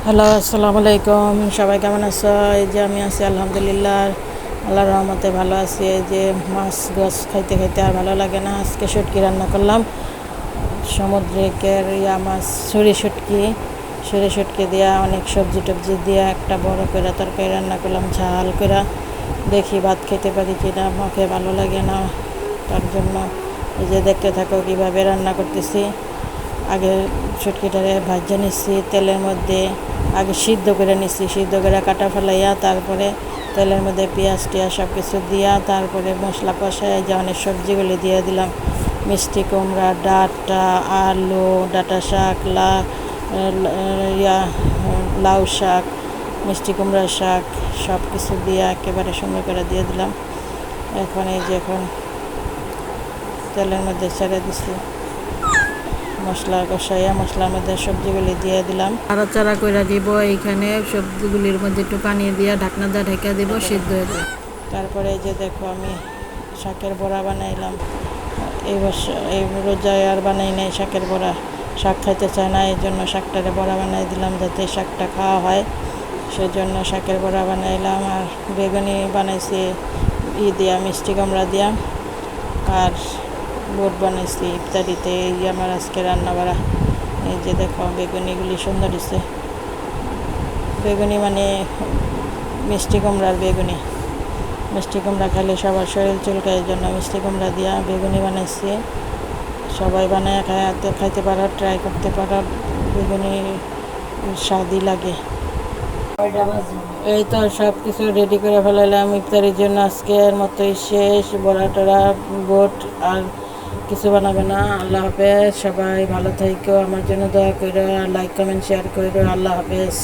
Hello, আসসালামু আলাইকুম। সবাই কেমন আছো? এই যে আমি আছি আলহামদুলিল্লাহ, আল্লাহর রহমতে ভালো আছি। এই যে মাছ গোছ খাইতে খাইতে আর ভালো লাগে না। আজকে শুটকি রান্না করলাম, সমুদ্রের মাছ, ছুরি শুটকি দিয়া অনেক সবজি টবজি দিয়া একটা বড় করে তরকারি রান্না করলাম, ঝাল করে। দেখি ভাত খেতে পারি কি না, মুখে ভালো লাগে না। তার জন্য এই যে দেখতে থাকো কীভাবে রান্না করতেছি। আগে শুটকিটারে ভাজা নিচ্ছি তেলের মধ্যে, আগে সিদ্ধ করে নিচ্ছি, সিদ্ধ করে কাটা ফেলাইয়া তারপরে তেলের মধ্যে পেঁয়াজ টিয়াজ সব কিছু দিয়া তারপরে মশলা কষাই যে অনেক সবজিগুলি দিয়ে দিলাম। মিষ্টি কুমড়া, ডাঁটা, আলু, ডাঁটা শাক, লাউ শাক, মিষ্টি কুমড়া শাক সব কিছু দিয়ে একেবারে সুন্দর করে দিয়ে দিলাম। এখন তেলের মধ্যে ছেড়ে দিচ্ছি, মশলা কষাইয়া মশলার মধ্যে সবজিগুলি দিয়ে দিলাম, নাড়াচাড়া করে দিব। এইখানে সবজিগুলির মধ্যে একটু পানি দিয়ে ঢাকনা দিয়ে ঢেকে দিব, সিদ্ধ হয়ে যাবে। তারপরে এই যে দেখো আমি শাকের বড়া বানাইলাম। এই রোজায় আর বানাই নাই শাকের বড়া, শাক খাইতে চায় না, এই জন্য শাকটারে বড়া বানাই দিলাম যাতে শাকটা খাওয়া হয়, সেই জন্য শাকের বড়া বানাইলাম। আর বেগুনি বানাইছি দিয়া, মিষ্টি কুমড়া দিয়া, আর বোট বানাইছি ইফতারিতে। এই আমার আজকে রান্না বাড়া। এই যে দেখো বেগুনিগুলি সুন্দর হয়েছে। বেগুনি মানে মিষ্টি কুমড়ার বেগুনি। মিষ্টি কুমড়া খাইলে সবার শরীর চুলকায়, এই জন্য মিষ্টি কুমড়া দিয়া বেগুনি বানাইছি। সবাই বানায় খাইতে পারো, ট্রাই করতে পারো। বেগুনি স্বাদই লাগে। এই তো সব কিছু রেডি করে ফেলাইলাম ইফতারির জন্য। আজকের মতোই শেষ। বড়া টড়া বোট আর কিছু বানাবে না। আল্লাহ হাফেজ। সবাই ভালো থাইকো, আমার জন্য দোয়া করো, লাইক কমেন্ট শেয়ার করো। আল্লাহ হাফেজ।